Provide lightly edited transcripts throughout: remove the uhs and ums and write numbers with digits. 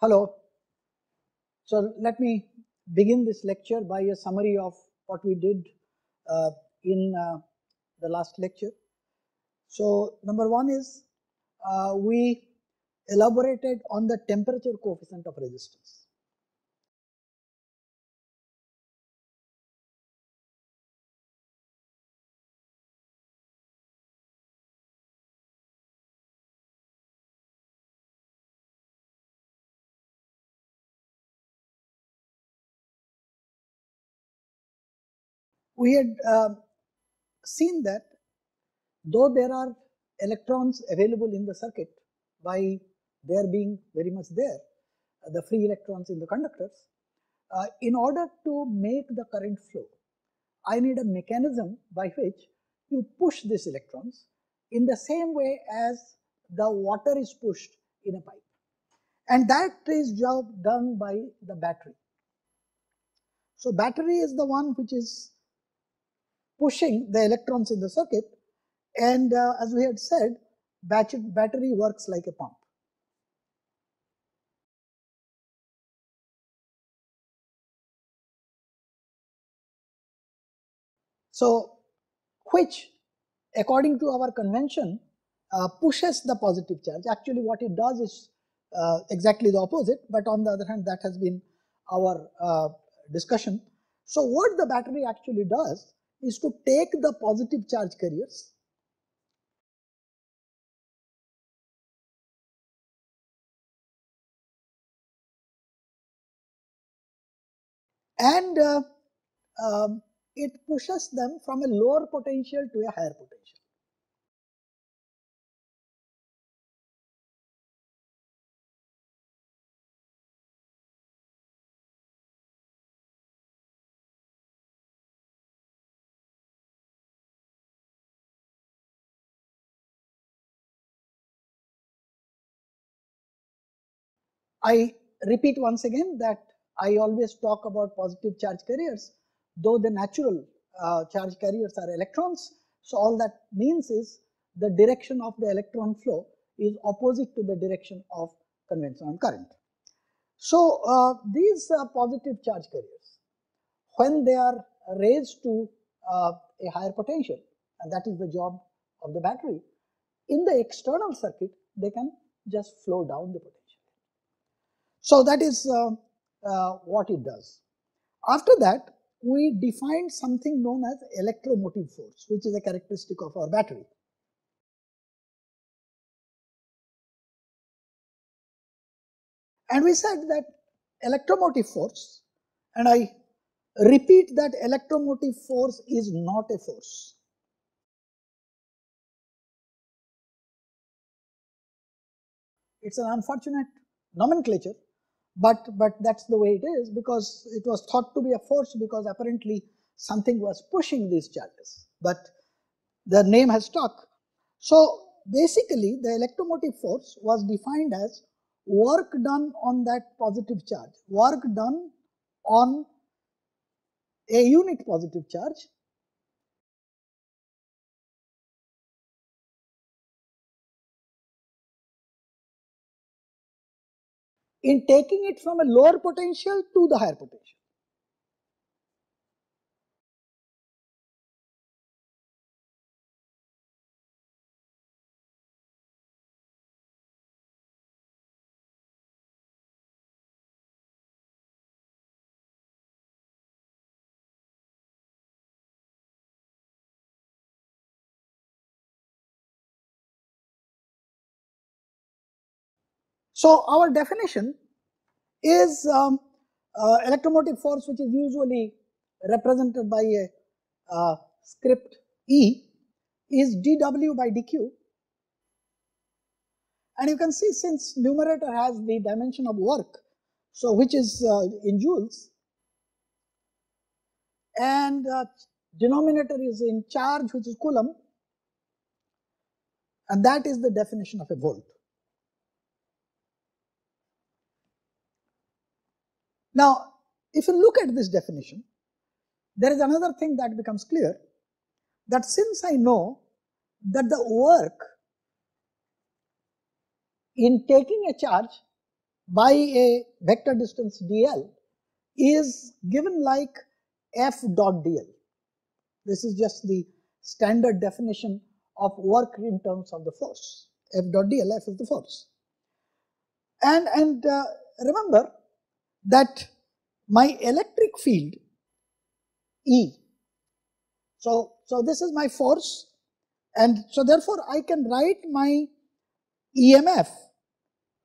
Hello. So let me begin this lecture by a summary of what we did in the last lecture. So number one is we elaborated on the temperature coefficient of resistance. We had seen that though there are electrons available in the circuit by their being very much there, the free electrons in the conductors, in order to make the current flow, I need a mechanism by which you push these electrons in the same way as the water is pushed in a pipe, and that is job done by the battery. So battery is the one which is pushing the electrons in the circuit, and as we had said, battery works like a pump. So which, according to our convention, pushes the positive charge. Actually what it does is exactly the opposite, but on the other hand that has been our discussion. So what the battery actually does is to take the positive charge carriers and it pushes them from a lower potential to a higher potential. I repeat once again that I always talk about positive charge carriers, though the natural charge carriers are electrons. So all that means is the direction of the electron flow is opposite to the direction of conventional current. So these positive charge carriers, when they are raised to a higher potential, and that is the job of the battery, in the external circuit they can just flow down the potential. So that is what it does. After that, we defined something known as electromotive force, which is a characteristic of our battery. And we said that electromotive force, and I repeat that electromotive force is not a force. It's an unfortunate nomenclature, but that's the way it is, because it was thought to be a force because apparently something was pushing these charges, but the name has stuck. So basically the electromotive force was defined as work done on that positive charge, work done on a unit positive charge in taking it from a lower potential to the higher potential. So our definition is electromotive force, which is usually represented by a script E, is dW by dQ. And you can see, since numerator has the dimension of work, so which is in joules, and denominator is in charge, which is coulomb, and that is the definition of a volt. Now, if you look at this definition, there is another thing that becomes clear, that since I know that the work in taking a charge by a vector distance dl is given like F dot dl. This is just the standard definition of work in terms of the force. F dot dl, F is the force. And remember that my electric field E, so this is my force, and so therefore I can write my EMF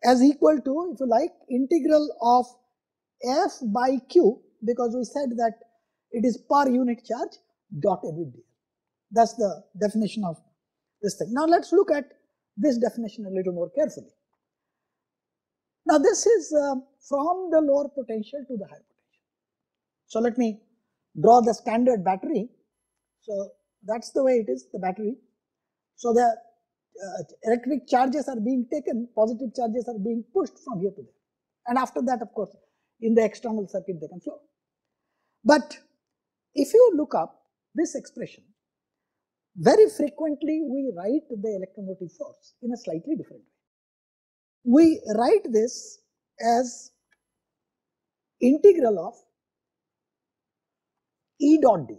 as equal to, if you like, integral of F by Q, because we said that it is per unit charge dotted with dl. That's the definition of this thing. Now let's look at this definition a little more carefully. Now this is from the lower potential to the higher potential. So let me draw the standard battery. So that's the way it is, the battery. So the electric charges are being taken, positive charges are being pushed from here to there. And after that, of course, in the external circuit they can flow. But if you look up this expression, very frequently we write the electromotive force in a slightly different way. We write this as integral of E dot dl.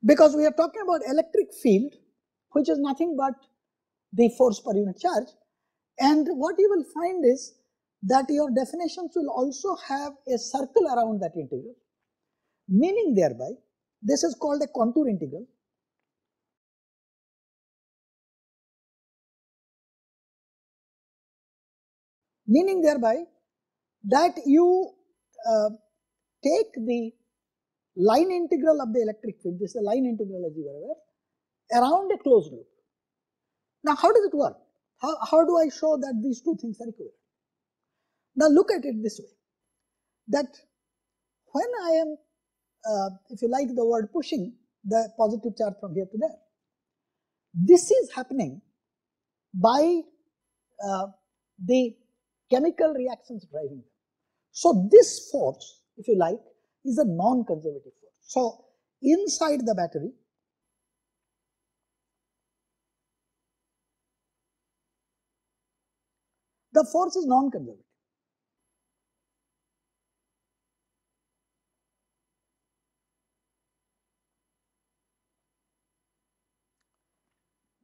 Because we are talking about electric field, which is nothing but the force per unit charge, and what you will find is that your definitions will also have a circle around that integral, meaning thereby this is called a contour integral. Meaning thereby that you take the line integral of the electric field, this is a line integral as you are aware, around a closed loop. Now how does it work? How do I show that these two things are equivalent? Now look at it this way, that when I am, if you like the word pushing the positive charge from here to there, this is happening by the chemical reactions driving them. So this force, if you like, is a non-conservative force. So inside the battery, the force is non-conservative.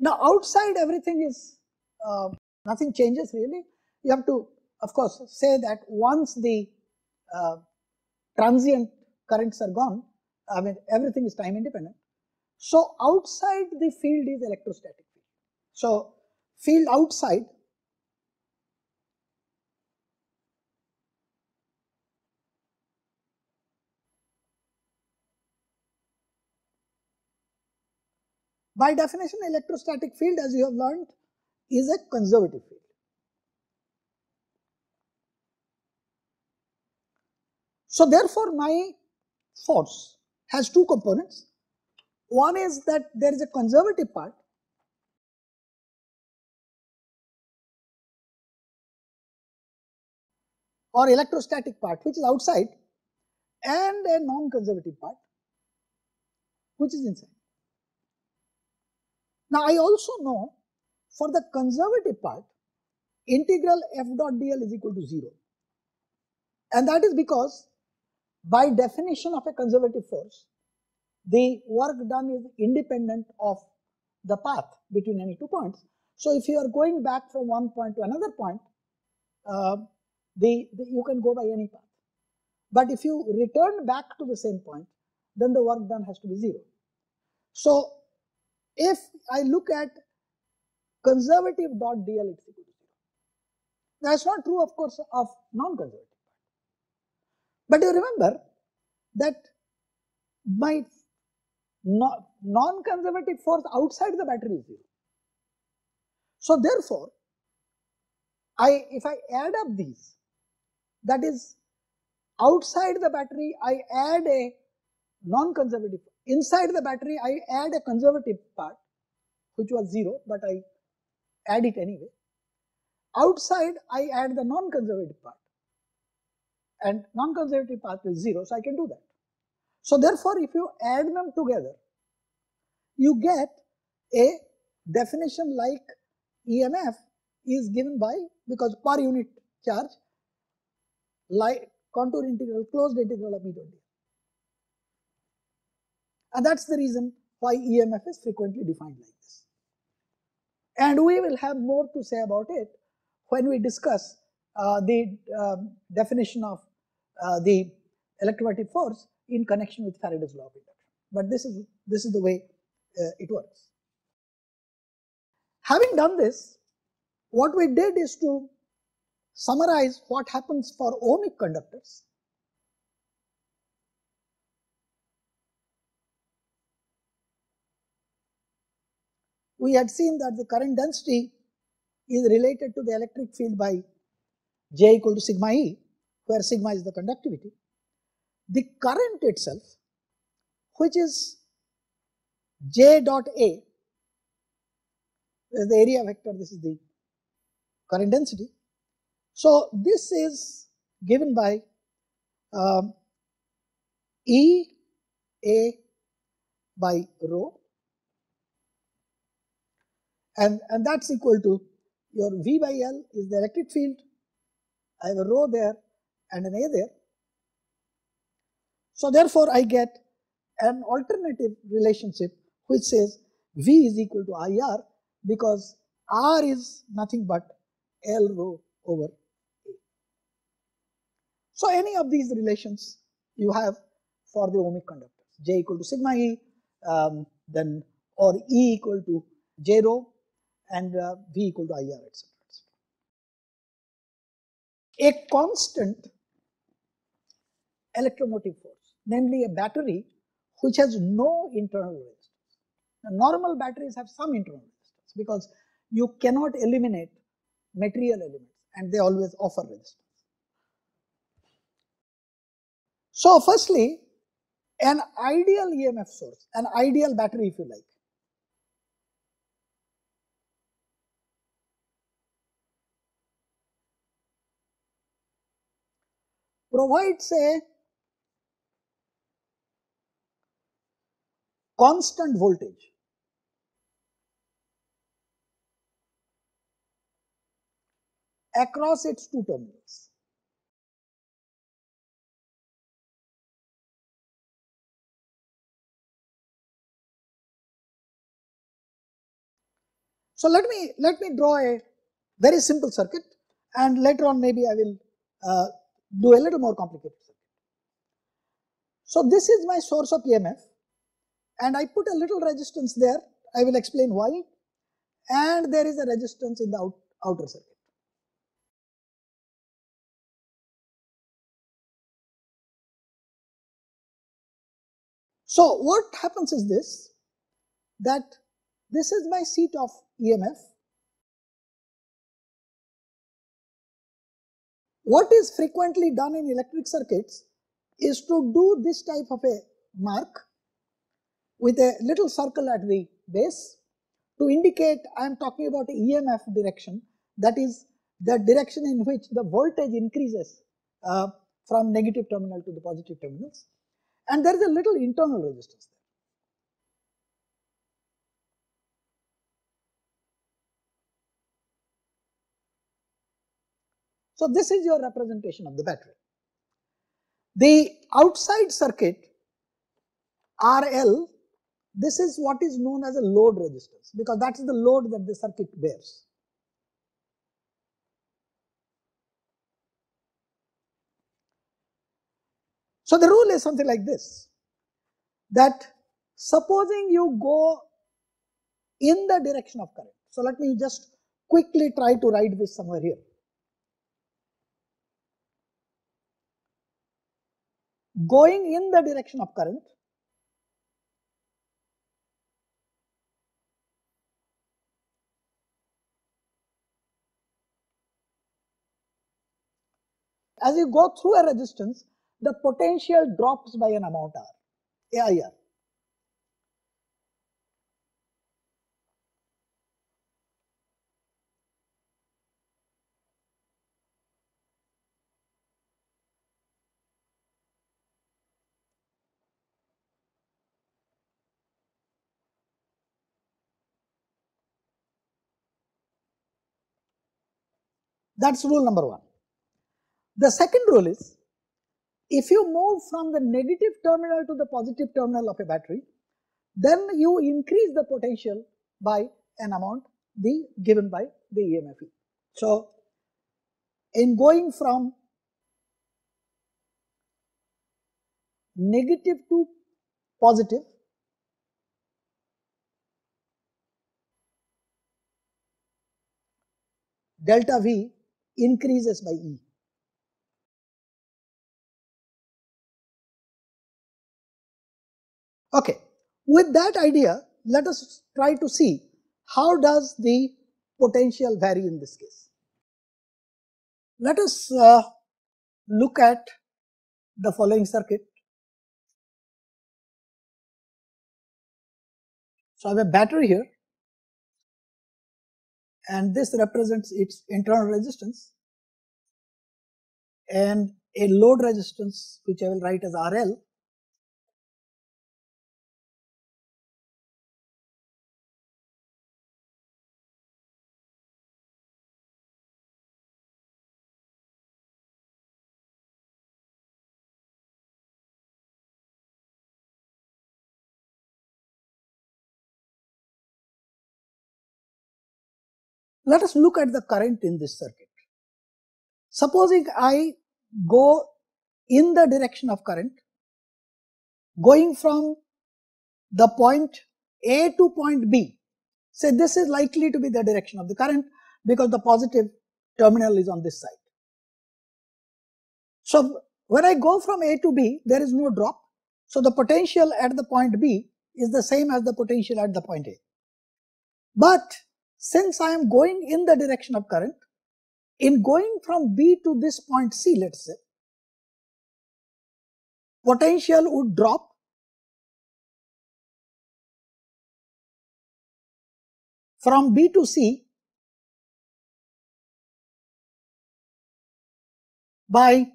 Now outside everything is, nothing changes really. You have to, of course, say that once the transient currents are gone, I mean everything is time independent. So outside the field is electrostatic field. So field outside by definition, electrostatic field, as you have learned, is a conservative field. So therefore my force has two components. One is that there is a conservative part or electrostatic part which is outside, and a non-conservative part which is inside. Now I also know for the conservative part, integral F dot dl is equal to 0, and that is because by definition of a conservative force, the work done is independent of the path between any 2 points. So if you are going back from one point to another point, you can go by any path. But if you return back to the same point, then the work done has to be 0. So if I look at conservative dot dl, it's equal to 0. That's not true, of course, of non-conservative. But you remember that my non-conservative force outside the battery is 0. So therefore, if I add up these, that is outside the battery I add a non-conservative, inside the battery I add a conservative part which was 0, but I add it anyway. Outside I add the non-conservative part, and non-conservative part is 0, so I can do that. So therefore, if you add them together, you get a definition like EMF is given by, because per unit charge, contour integral, closed integral of E dot dl. And that is the reason why EMF is frequently defined like this. And we will have more to say about it when we discuss the definition of the electromotive force in connection with Faraday's law of induction. But this is the way it works. Having done this, what we did is to summarize what happens for ohmic conductors. We had seen that the current density is related to the electric field by J equal to sigma E, where sigma is the conductivity. The current itself, which is J dot A, is the area vector, this is the current density. So this is given by E A by rho, and that's equal to your V by L is the electric field. I have a rho there and an A there. So therefore I get an alternative relationship which says V is equal to IR, because R is nothing but L rho over A. So any of these relations you have for the ohmic conductors, J equal to sigma E, then or E equal to J rho, and V equal to IR, etc. A constant electromotive force, namely a battery which has no internal resistance. Now, normal batteries have some internal resistance because you cannot eliminate material elements and they always offer resistance. So firstly, an ideal EMF source, an ideal battery if you like, provides a constant voltage across its two terminals. So let me draw a very simple circuit, and later on maybe I will do a little more complicated circuit. So this is my source of EMF, and I put a little resistance there. I will explain why. And there is a resistance in the outer circuit. So what happens is this, that this is my seat of EMF. What is frequently done in electric circuits is to do this type of a mark with a little circle at the base to indicate I am talking about EMF direction, that is the direction in which the voltage increases from negative terminal to the positive terminals, and there is a little internal resistance there. So this is your representation of the battery. The outside circuit RL, this is what is known as a load resistance, because that is the load that the circuit bears. So the rule is something like this, that supposing you go in the direction of current. So let me just quickly try to write this somewhere here. Going in the direction of current, as you go through a resistance, the potential drops by an amount R, AIR. That's rule number 1. The second rule is, if you move from the negative terminal to the positive terminal of a battery, then you increase the potential by an amount given by the EMF. So, in going from negative to positive, delta V increases by E. Okay, with that idea, let us try to see how does the potential vary in this case. Let us look at the following circuit. So, I have a battery here, and this represents its internal resistance, and a load resistance which I will write as RL. Let us look at the current in this circuit. Supposing I go in the direction of current, going from the point A to point B. Say this is likely to be the direction of the current because the positive terminal is on this side. So, when I go from A to B, there is no drop. So, the potential at the point B is the same as the potential at the point A. But since I am going in the direction of current, in going from B to this point C, let us say, potential would drop from B to C by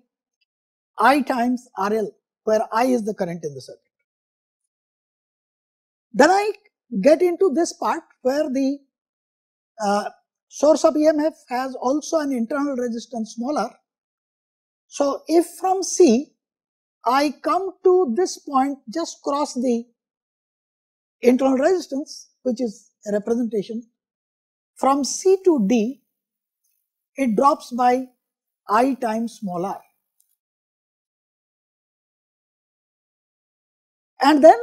I times RL, where I is the current in the circuit. Then I get into this part where the source of EMF has also an internal resistance smaller. So, if from C I come to this point, just cross the internal resistance, which is a representation, from C to D, it drops by I times small r. And then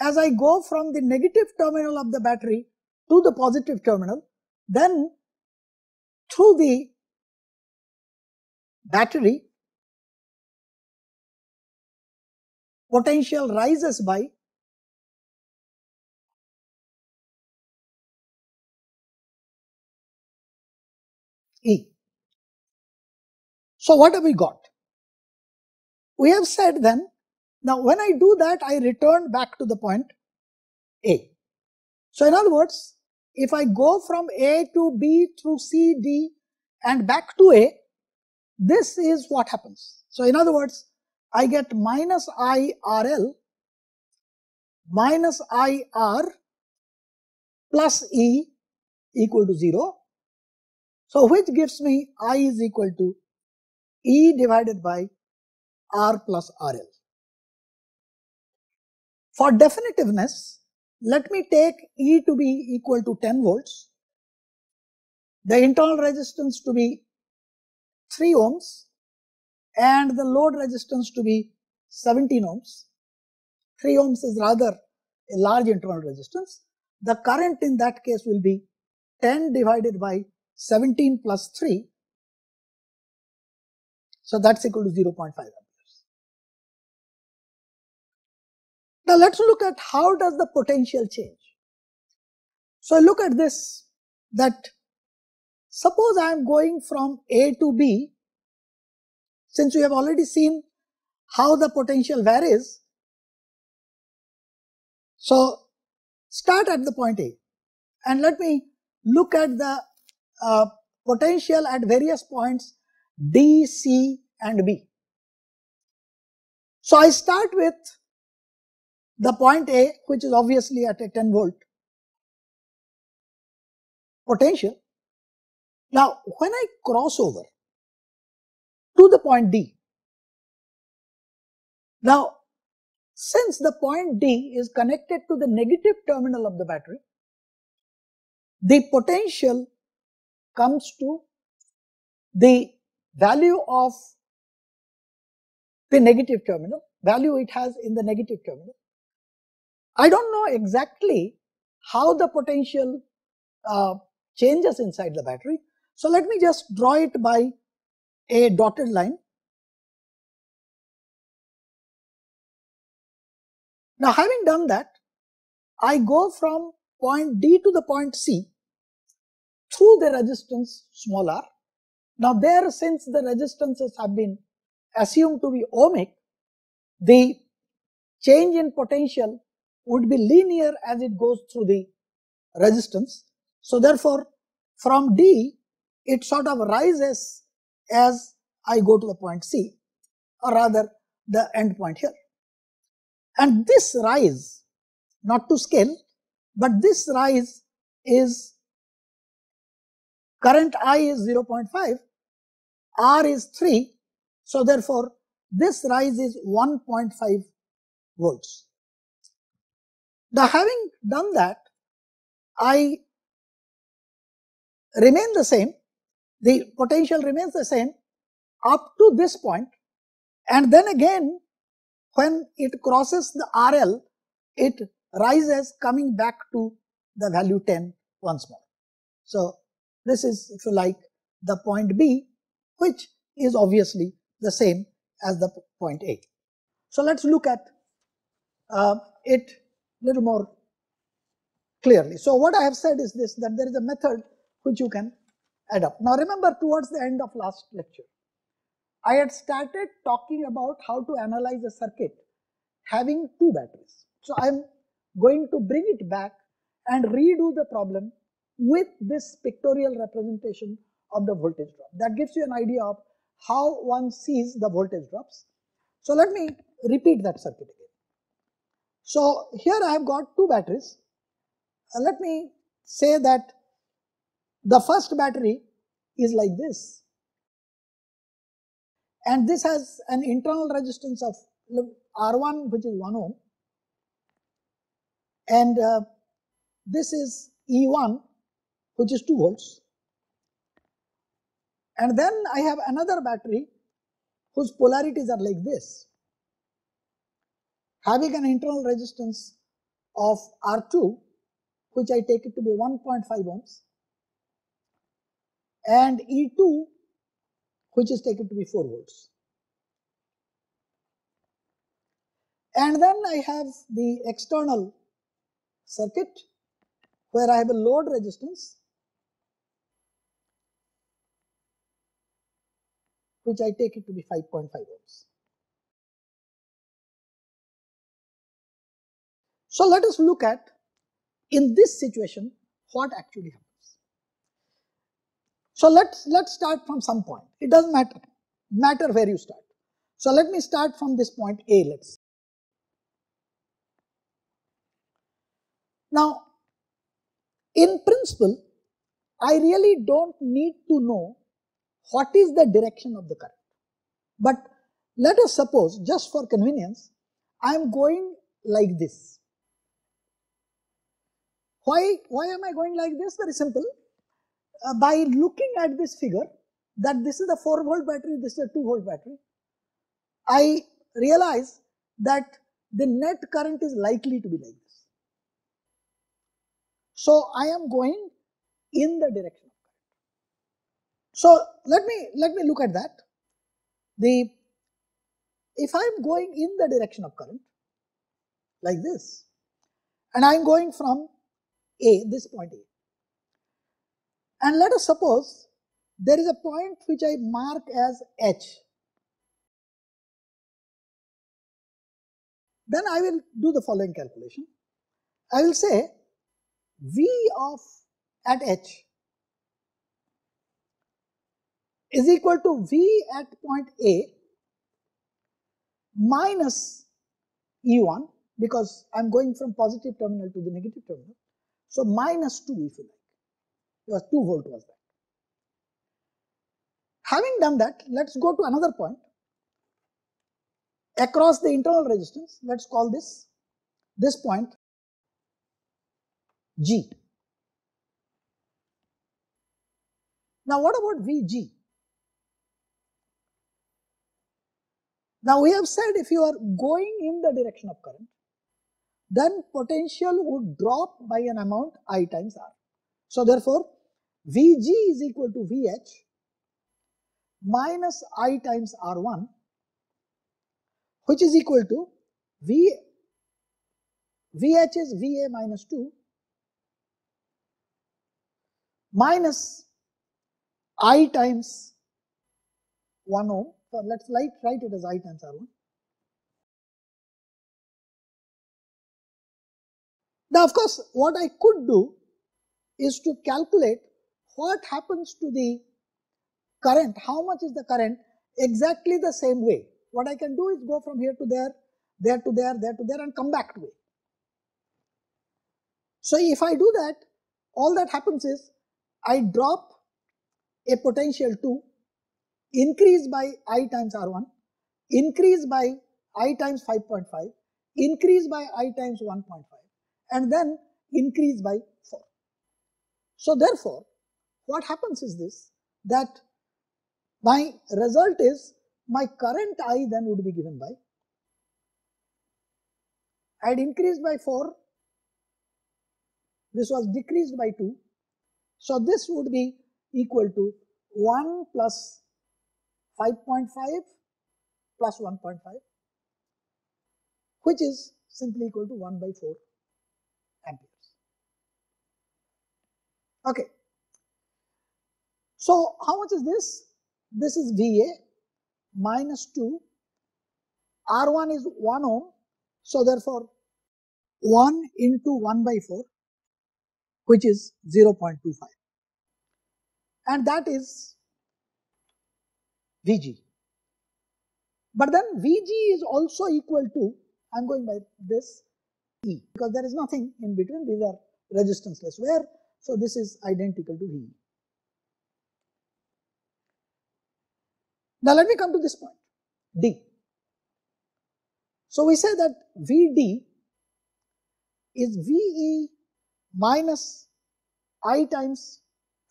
as I go from the negative terminal of the battery to the positive terminal, then through the battery, potential rises by E. So, what have we got? We have said then, now when I do that, I return back to the point A. So, in other words, if I go from A to B through C, D and back to A, this is what happens. So, in other words, I get minus I RL minus I R plus E equal to 0. So, which gives me I is equal to E divided by R plus RL. For definitiveness, let me take E to be equal to 10 volts, the internal resistance to be 3 ohms and the load resistance to be 17 ohms. 3 ohms is rather a large internal resistance. The current in that case will be 10 divided by 17 plus 3. So, that's equal to 0.5 amperes. Now, let us look at how does the potential change. So, look at this, that suppose I am going from A to B, since we have already seen how the potential varies. So, start at the point A and let me look at the potential at various points D, C and B. So, I start with the point A, which is obviously at a 10 volt potential. Now, when I cross over to the point D, now since the point D is connected to the negative terminal of the battery, the potential comes to the value of the negative terminal, value it has in the negative terminal. I don't know exactly how the potential changes inside the battery. So let me just draw it by a dotted line. Now, having done that, I go from point D to the point C through the resistance small r. Now, there, since the resistances have been assumed to be ohmic, the change in potential would be linear as it goes through the resistance. So, therefore, from D, it sort of rises as I go to the point C, or rather the end point here. And this rise, not to scale, but this rise is, current I is 0.5, R is 3, so therefore this rise is 1.5 volts. Now, having done that, I remain the same, the potential remains the same up to this point, and then again when it crosses the RL, it rises coming back to the value 10 once more. So, this is, if you like, the point B, which is obviously the same as the point A. So, let us look at it a little more clearly. So, what I have said is this, that there is a method which you can adopt. Now, remember, towards the end of last lecture, I had started talking about how to analyze a circuit having two batteries. So, I am going to bring it back and redo the problem with this pictorial representation of the voltage drop. That gives you an idea of how one sees the voltage drops. So, let me repeat that circuit again. So, here I have got two batteries. Let me say that the first battery is like this, and this has an internal resistance of R1, which is 1 ohm, and this is E1, which is 2 volts. And then I have another battery whose polarities are like this, having an internal resistance of R2, which I take it to be 1.5 ohms, and E2, which is taken to be 4 volts. And then I have the external circuit where I have a load resistance, which I take it to be 5.5 ohms. So, let us look at, in this situation, what actually happens. So, let's start from some point. It doesn't matter where you start. So, let me start from this point A, let's say. Now, in principle, I really don't need to know what is the direction of the current. But let us suppose, just for convenience, I am going like this. Why am I going like this? Very simple. By looking at this figure, that this is a 4 volt battery, this is a 2 volt battery, I realize that the net current is likely to be like this. So, I am going in the direction of current. So, let me look at that. If I am going in the direction of current like this, and I am going from A, this point A, and let us suppose there is a point which I mark as H, then I will do the following calculation. I will say V of at H is equal to V at point A minus E1, because I am going from positive terminal to the negative terminal. So, minus 2, if you like, because 2 volt was that. Having done that, let's go to another point across the internal resistance. Let's call this point G. Now what about Vg? Now we have said if you are going in the direction of current, then potential would drop by an amount I times R. So therefore, Vg is equal to Vh minus I times R1, which is equal to Vh is Va minus 2 minus I times 1 ohm. So let's write it as I times R1. Now of course, what I could do is to calculate what happens to the current, how much is the current, exactly the same way. What I can do is go from here to there, there to there, there to there, and come back to it. So if I do that, all that happens is I drop a potential 2, increase by I times R1, increase by I times 5.5, increase by I times 1.5, and then increase by 4. So therefore, what happens is this, that my result is my current I then would be given by, I had increased by 4, this was decreased by 2, so this would be equal to 1 plus 5.5 plus 1.5, which is simply equal to 1 by 4 amperes. Okay. So how much is this? This is Va minus 2, R1 is 1 ohm, so therefore 1 into 1 by 4, which is 0.25, and that is Vg. But then Vg is also equal to, I am going by this E, because there is nothing in between, these are resistanceless wire, so this is identical to Ve. Now let me come to this point, D. So we say that Vd is Ve minus I times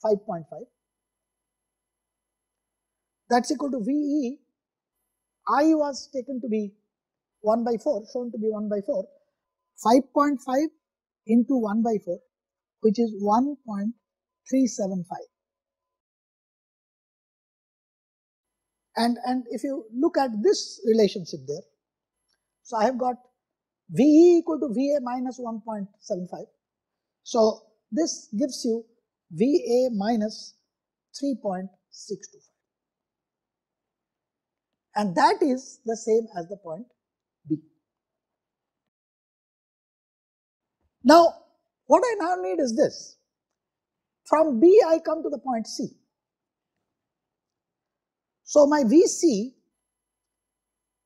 5.5, that's equal to Ve, I was taken to be 1 by 4, shown to be 1 by 4, 5.5 into 1 by 4, which is 1.375. And if you look at this relationship there, so I have got Ve equal to Va minus 1.75. So this gives you Va minus 3.625. And that is the same as the point B. Now, what I now need is this. From B, I come to the point C. So my Vc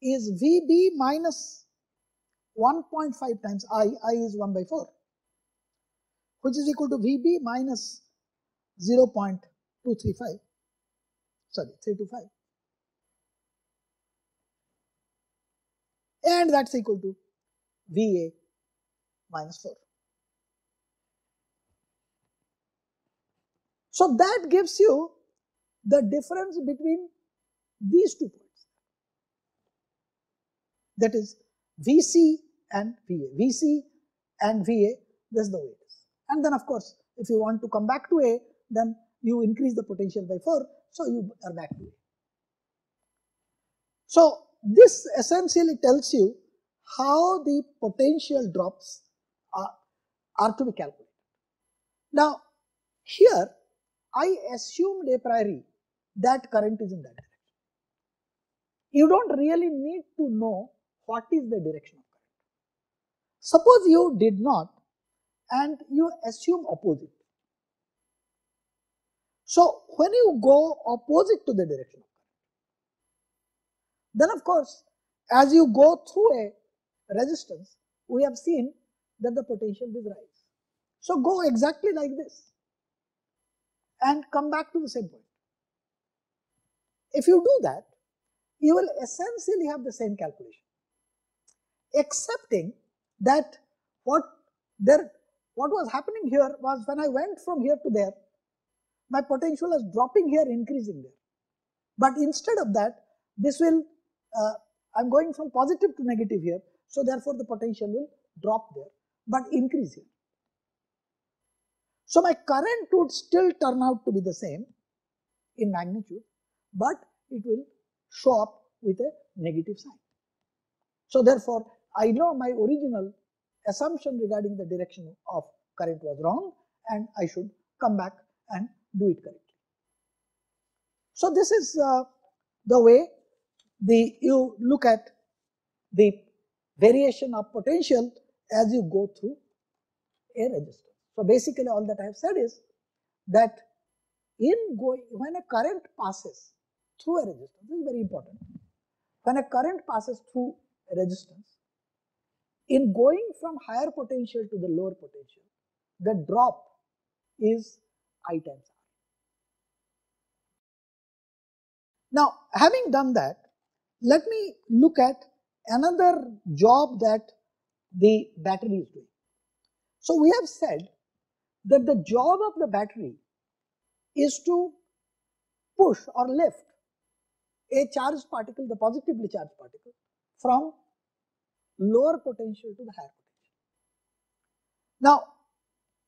is Vb minus 1.5 times I is 1 by 4, which is equal to Vb minus 0.325, and that's equal to Va minus 4. So that gives you the difference between these 2 points, that is Vc and Va. Vc and Va, that's the way it is. And then of course, if you want to come back to A, then you increase the potential by 4, so you are back to A. So this essentially tells you how the potential drops are to be calculated. Now here I assumed a priori that current is in that direction. You don't really need to know what is the direction of current. Suppose you did not and you assume opposite. So when you go opposite to the direction of current, then of course as you go through a resistance, we have seen that the potential will rise. So go exactly like this and come back to the same point. if you do that, you will essentially have the same calculation, excepting that what was happening here was when I went from here to there, my potential is dropping here, increasing there. But instead of that, this will, I'm going from positive to negative here, so therefore the potential will drop there, but increase here. So my current would still turn out to be the same in magnitude, but it will show up with a negative sign. So therefore, I know my original assumption regarding the direction of current was wrong, and I should come back and do it correctly. So this is the way you look at the variation of potential as you go through a resistor. So basically all that I have said is that when a current passes through a resistance, this is very important. When a current passes through a resistance, in going from higher potential to the lower potential, the drop is I times R. Now, having done that, let me look at another job that the battery is doing. So we have said that the job of the battery is to push or lift a charged particle, the positively charged particle, from lower potential to the higher potential. Now,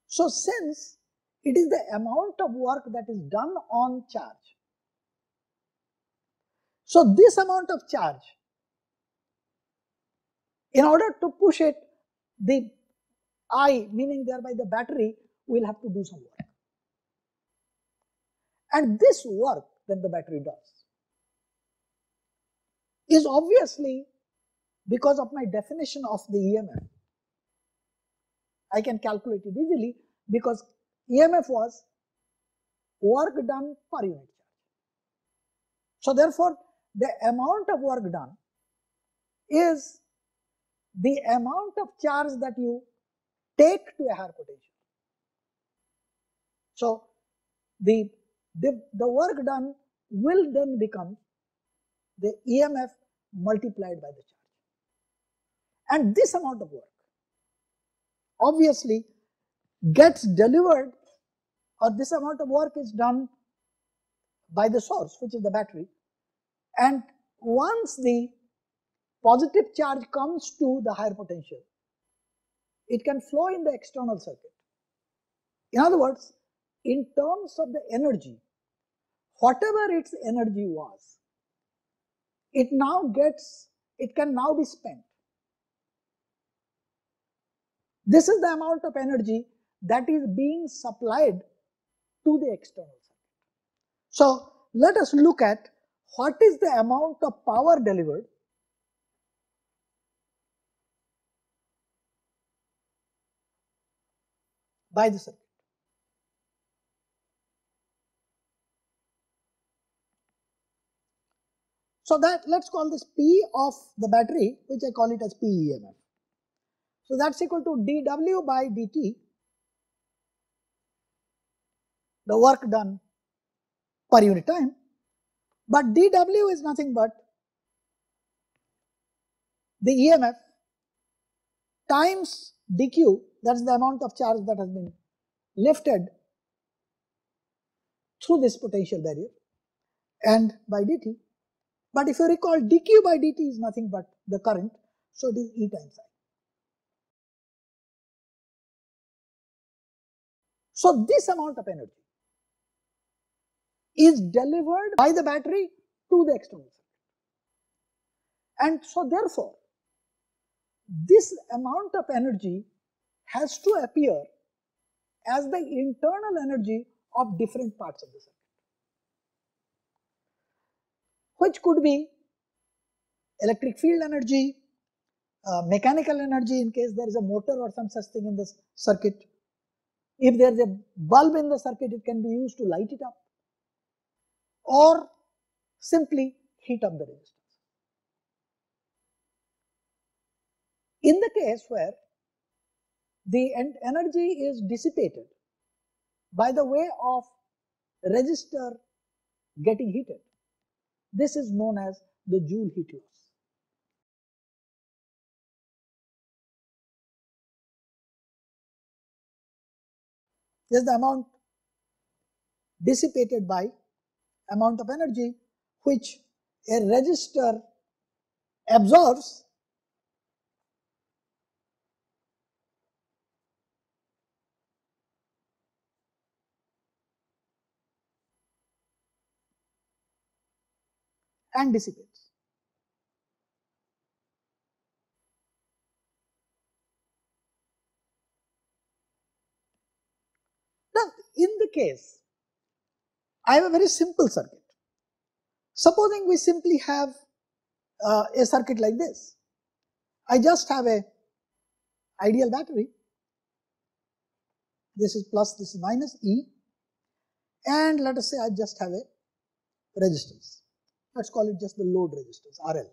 so since it is the amount of work that is done on charge, so this amount of charge, in order to push it, the I, meaning thereby the battery, will have to do some work. And this work that the battery does is obviously because of my definition of the EMF. I can calculate it easily because EMF was work done per unit charge. So therefore, the amount of work done is the amount of charge that you take to a higher potential. So the work done will then become the EMF multiplied by the charge. And this amount of work obviously gets delivered, or this amount of work is done by the source, which is the battery. And once the positive charge comes to the higher potential, it can flow in the external circuit. In other words, in terms of the energy, whatever its energy was, it can now be spent. This is the amount of energy that is being supplied to the external circuit. So let us look at what is the amount of power delivered by the circuit. So that, let's call this P of the battery, which I call it as PEMF. So that's equal to dW by dt, the work done per unit time. But dW is nothing but the EMF times dq, that's the amount of charge that has been lifted through this potential barrier, and by dt. But if you recall, dq by dt is nothing but the current, so it is E times I. So this amount of energy is delivered by the battery to the external circuit. And so therefore, this amount of energy has to appear as the internal energy of different parts of the circuit, which could be electric field energy, mechanical energy in case there is a motor or some such thing in the circuit. If there is a bulb in the circuit, it can be used to light it up, or simply heat up the resistance. In the case where the energy is dissipated by the way of resistor getting heated, This is known as the Joule heat loss. This is the amount dissipated by amount of energy which a resistor absorbs and dissipates. Now, in the case, I have a very simple circuit. Supposing we simply have a circuit like this. I just have a ideal battery. This is plus, this is minus E. And let us say I just have a resistance. Let's call it just the load resistance, RL.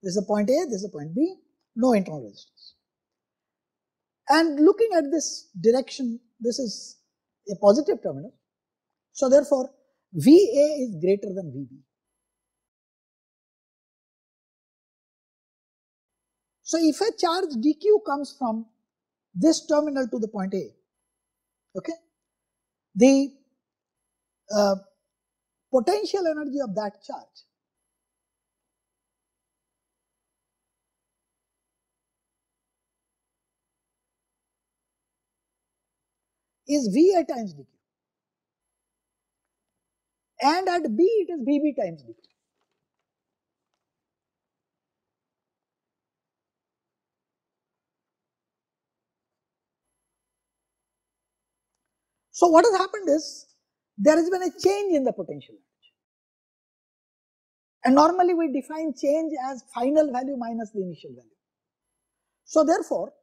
This is a point A, this is a point B, no internal resistance. And looking at this direction, this is a positive terminal. So therefore, VA is greater than VB. So if a charge dq comes from this terminal to the point A, okay, the potential energy of that charge is VA times dq, and at B it is VB times dq. So what has happened is, there has been a change in the potential energy. And normally we define change as final value minus the initial value. So therefore,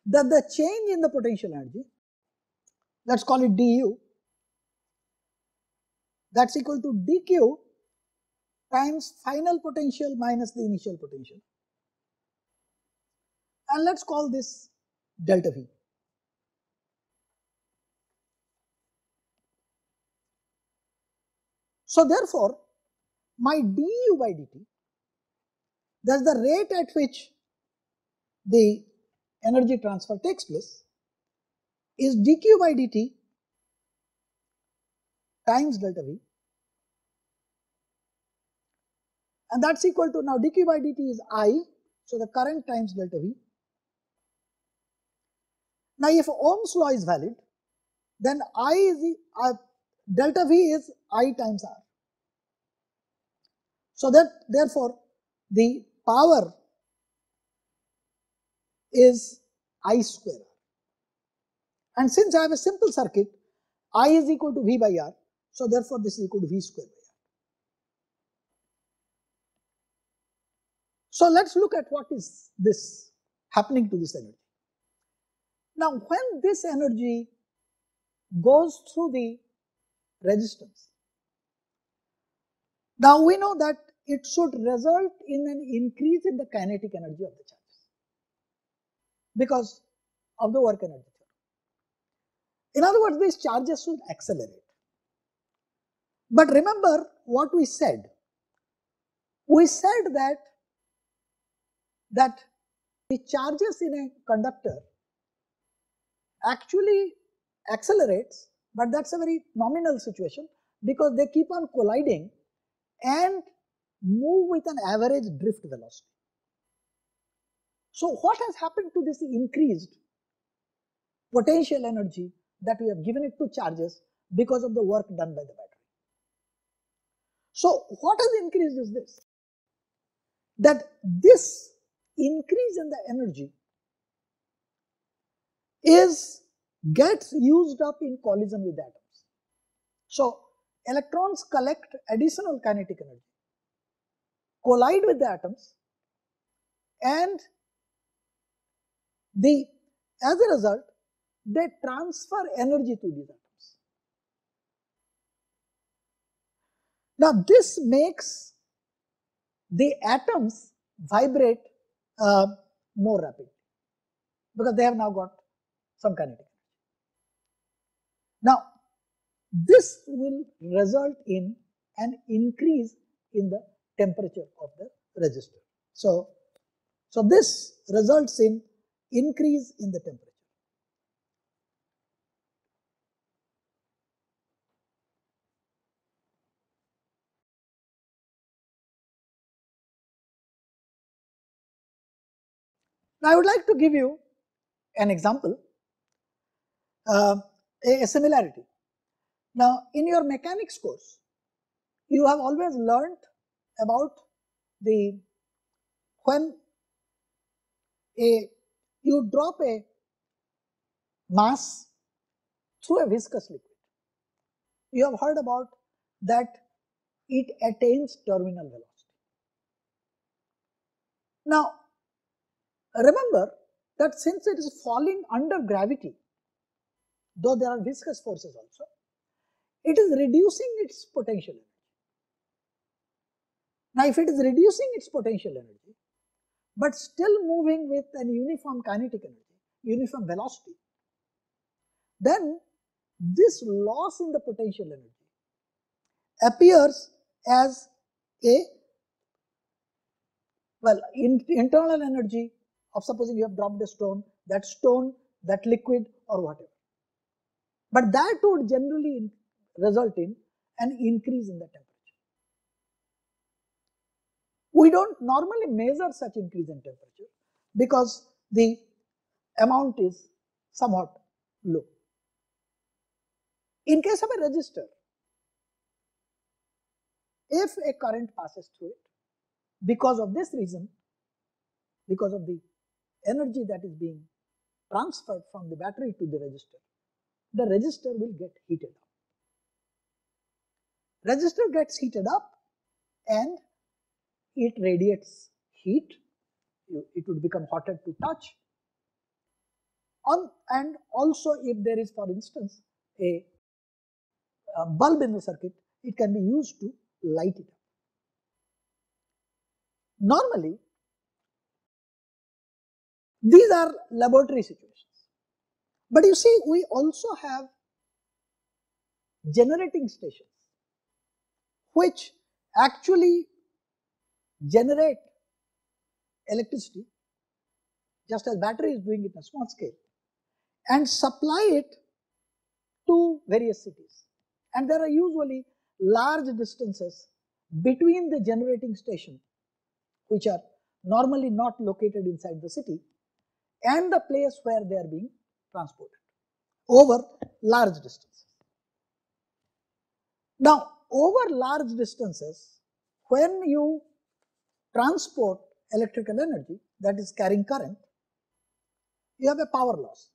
the change in the potential energy, let's call it du, that's equal to dq times final potential minus the initial potential. And let's call this delta V. So therefore, my du by dt, that's the rate at which the energy transfer takes place, is dq by dt times delta V, and that's equal to, now dq by dt is I, so the current times delta V. Now if Ohm's law is valid, then I is delta V is I times R. So that therefore the power is I square R. And since I have a simple circuit, I is equal to V by R, so therefore this is equal to V square by R. So let's look at what is this happening to this energy. Now when this energy goes through the resistance, now we know that it should result in an increase in the kinetic energy of the charges because of the work energy. In other words, these charges should accelerate. But remember what we said. We said that the charges in a conductor actually accelerates, but that's a very nominal situation because they keep on colliding and move with an average drift velocity. So what has happened to this increased potential energy that we have given it to charges because of the work done by the battery? So what has increased is this, that this increase in the energy gets used up in collision with atoms. So electrons collect additional kinetic energy, collide with the atoms, and as a result, they transfer energy to these atoms. Now this makes the atoms vibrate more rapidly because they have now got some kinetic energy. Now this will result in an increase in the temperature of the resistor. So this results in increase in the temperature. Now I would like to give you an example, a similarity. Now in your mechanics course, you have always learnt about when you drop a mass through a viscous liquid. You have heard about that it attains terminal velocity. Now remember that since it is falling under gravity, though there are viscous forces also, it is reducing its potential energy. Now if it is reducing its potential energy, but still moving with an uniform kinetic energy, uniform velocity, then this loss in the potential energy appears as a, well, internal energy of supposing you have dropped a stone, that liquid or whatever. But that would generally result in an increase in the temperature. We don't normally measure such increase in temperature because the amount is somewhat low. In case of a resistor, if a current passes through it, because of this reason, because of the energy that is being transferred from the battery to the resistor will get heated up. Resistor gets heated up and it radiates heat. It would become hotter to touch. And also if there is, for instance, a bulb in the circuit, it can be used to light it up. Normally, these are laboratory situations. But you see, we also have generating stations which actually generate electricity, just as battery is doing it in a small scale, and supply it to various cities. And there are usually large distances between the generating station, which are normally not located inside the city, and the place where they are being transported over large distances. Now, over large distances, when you transport electrical energy, that is carrying current, you have a power loss.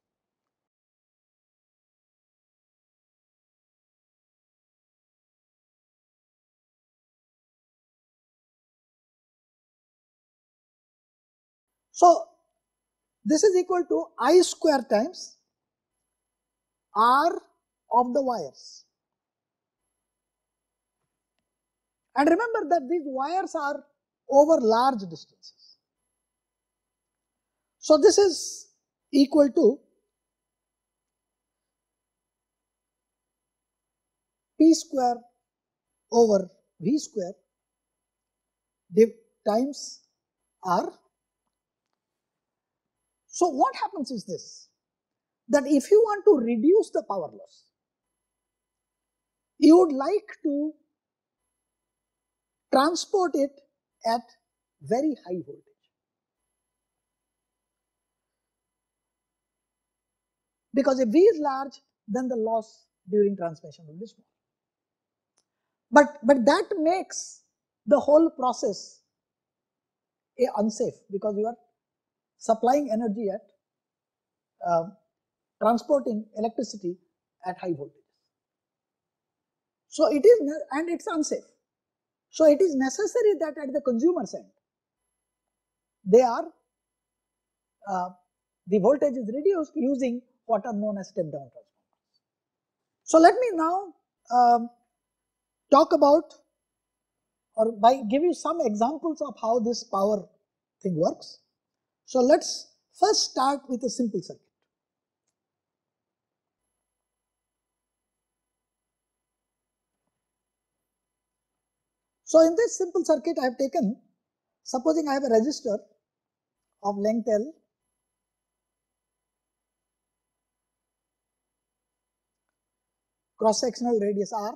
So this is equal to I square times R of the wires. And remember that these wires are over large distances. So this is equal to P square over V square times R. So what happens is this, that if you want to reduce the power loss, you would like to transport it at very high voltage. Because if V is large, then the loss during transmission will be small. But that makes the whole process unsafe, because you are supplying energy at transporting electricity at high voltage. So it is, and it's unsafe. So it is necessary that at the consumer's end, they are the voltage is reduced using what are known as step down transformers. So let me now talk about, or give you some examples of how this power thing works. So let's first start with a simple circuit. So in this simple circuit I have taken, supposing I have a resistor of length L, cross sectional radius R,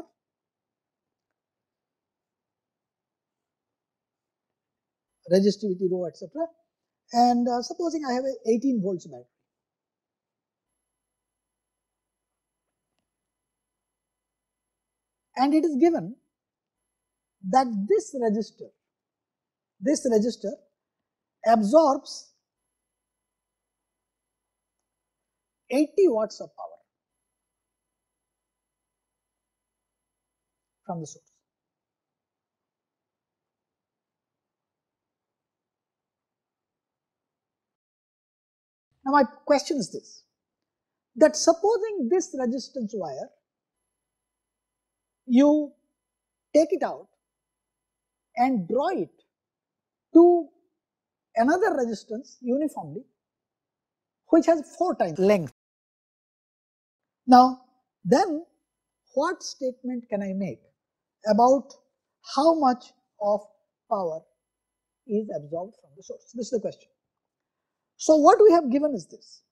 resistivity rho, etc. And supposing I have a 18 volts battery. And it is given that this resistor absorbs 80 watts of power from the source. Now my question is this, that supposing this resistance wire, you take it out and draw it to another resistance uniformly, which has 4 times length. Now then what statement can I make about how much of power is absorbed from the source? This is the question. So what we have given is this.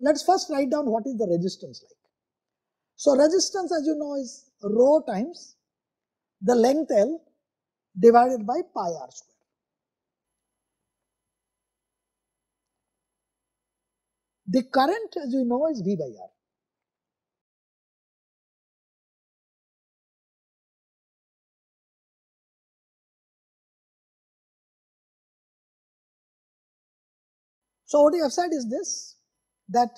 Let's first write down what is the resistance like. So resistance, as you know, is rho times the length L divided by pi r square. The current, as you know, is V by R. So what you have said is this, that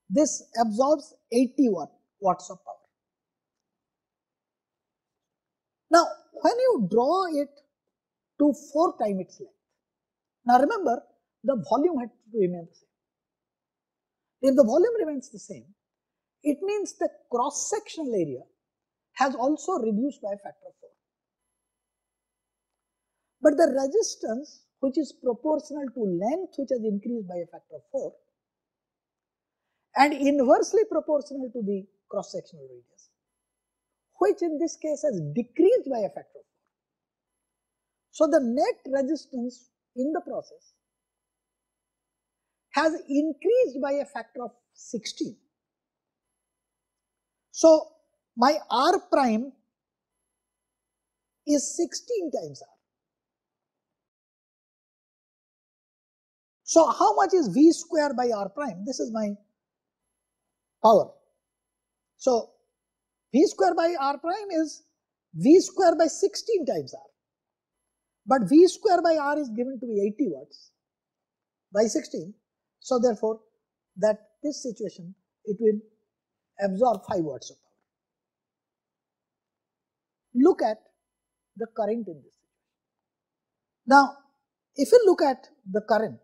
this absorbs 80 watts of power. Now when you draw it to 4 times its length, now remember the volume had to remain the same. If the volume remains the same, it means the cross-sectional area has also reduced by a factor of 4. But the resistance, which is proportional to length, which has increased by a factor of 4, and inversely proportional to the cross-sectional radius, which in this case has decreased by a factor of 4. So the net resistance in the process has increased by a factor of 16. So my R prime is 16 times R. So how much is V square by R prime? This is my power. So V square by R prime is V square by 16 times R. But V square by R is given to be 80 watts by 16. So therefore, that this situation, it will absorb 5 watts of power. Look at the current in this situation. Now, if you look at the current,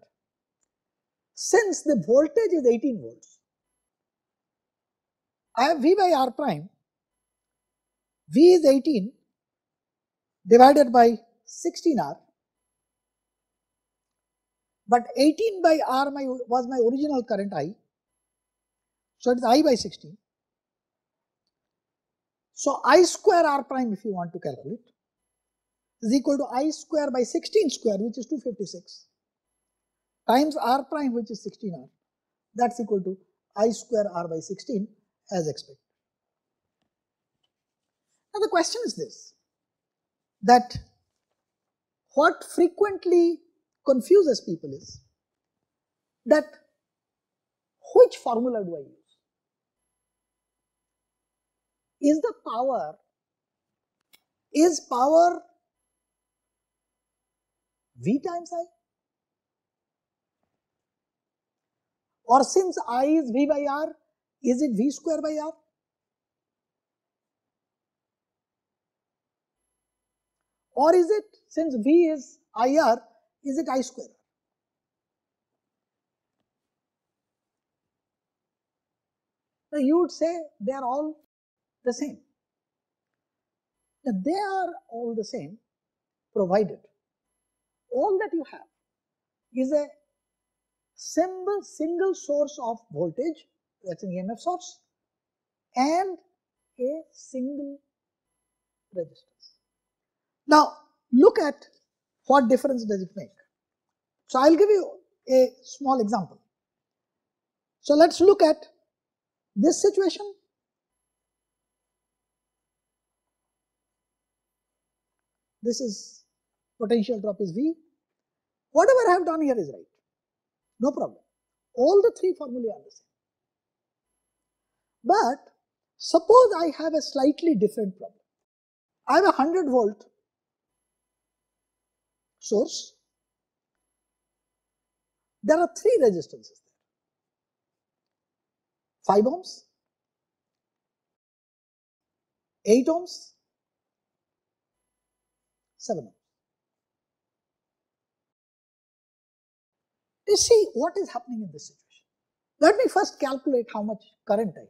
since the voltage is 18 volts, I have V by R prime, V is 18 divided by 16R, but 18 by R was my original current I, so it is I by 16. So I square R prime, if you want to calculate, is equal to I square by 16 square, which is 256, times R prime, which is 16R. That's equal to I square R by 16 as expected. Now the question is this, that what frequently confuses people is that which formula do I use? Is power V times I? Or since I is V by R, is it V square by R? Or is it, since V is IR, is it I square? Now you would say they are all the same. Now they are all the same, provided all that you have is a single source of voltage, that's an EMF source, and a single resistance. Now look at what difference does it make. So I'll give you a small example. So let's look at this situation. This is potential drop is V. Whatever I have done here is right. No problem. All the three formulae are the same. But suppose I have a slightly different problem. I have a 100 volt source. There are three resistances there. 5 ohms, 8 ohms, 7 ohms. You see what is happening in this situation. Let me first calculate how much current I have.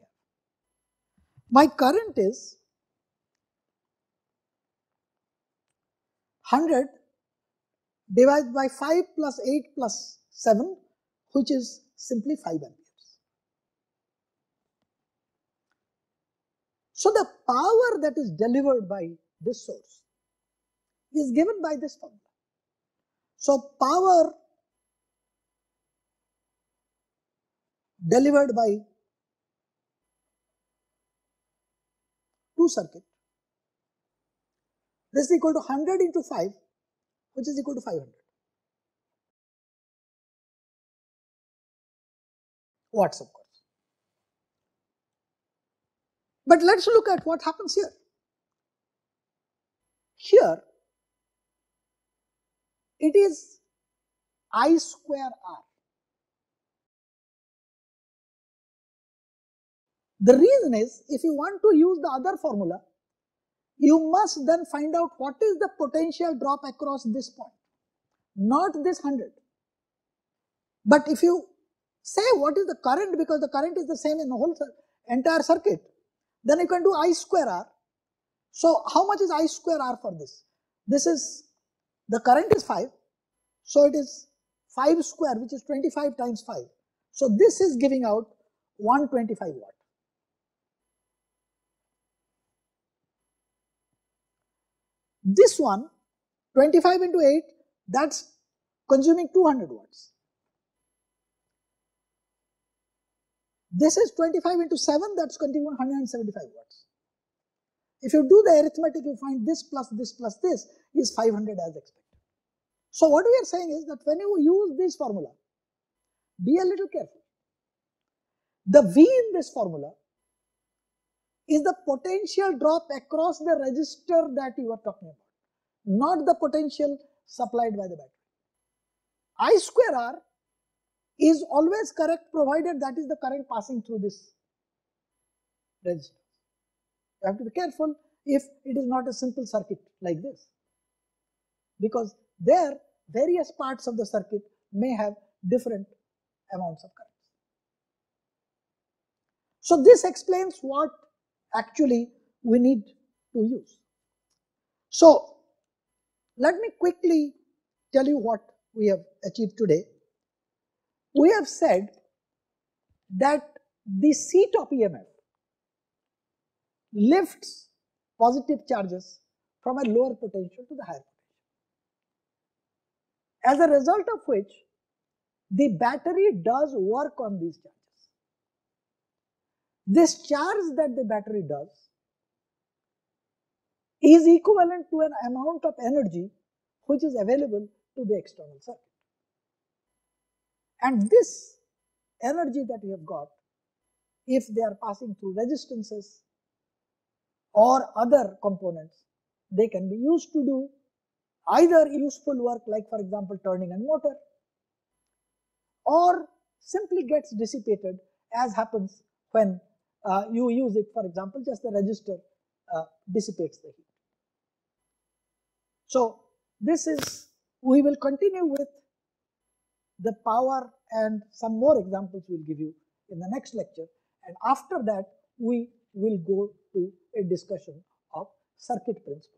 My current is 100 divided by 5 plus 8 plus 7, which is simply 5 amperes. So the power that is delivered by this source is given by this formula. So power delivered by two circuit, this is equal to 100 into 5, which is equal to 500 watts, of course. But let's look at what happens here. Here it is I square R. The reason is, if you want to use the other formula, you must then find out what is the potential drop across this point, not this 100. But if you say what is the current, because the current is the same in the whole entire circuit, then you can do I square R. So how much is I square R for this? This is, the current is 5, so it is 5 square, which is 25 times 5. So this is giving out 125 watt. This one, 25 into 8, that's consuming 200 watts. This is 25 into 7, that's consuming 175 watts. If you do the arithmetic, you find this plus this plus this is 500 as expected. So what we are saying is that when you use this formula, be a little careful. The V in this formula is the potential drop across the resistor that you are talking about, not the potential supplied by the battery. I square R is always correct provided that is the current passing through this resistor. You have to be careful if it is not a simple circuit like this, because there various parts of the circuit may have different amounts of current. So this explains what actually we need to use. So let me quickly tell you what we have achieved today. We have said that the seat of EMF lifts positive charges from a lower potential to the higher potential, as a result of which the battery does work on these charges. This charge that the battery does is equivalent to an amount of energy which is available to the external circuit. And this energy that we have got, if they are passing through resistances or other components, they can be used to do either useful work like, for example, turning a motor, or simply gets dissipated, as happens when you use it. For example, just the resistor dissipates the heat. So this is, we will continue with the power and some more examples we will give you in the next lecture, and after that we will go to a discussion of circuit principles.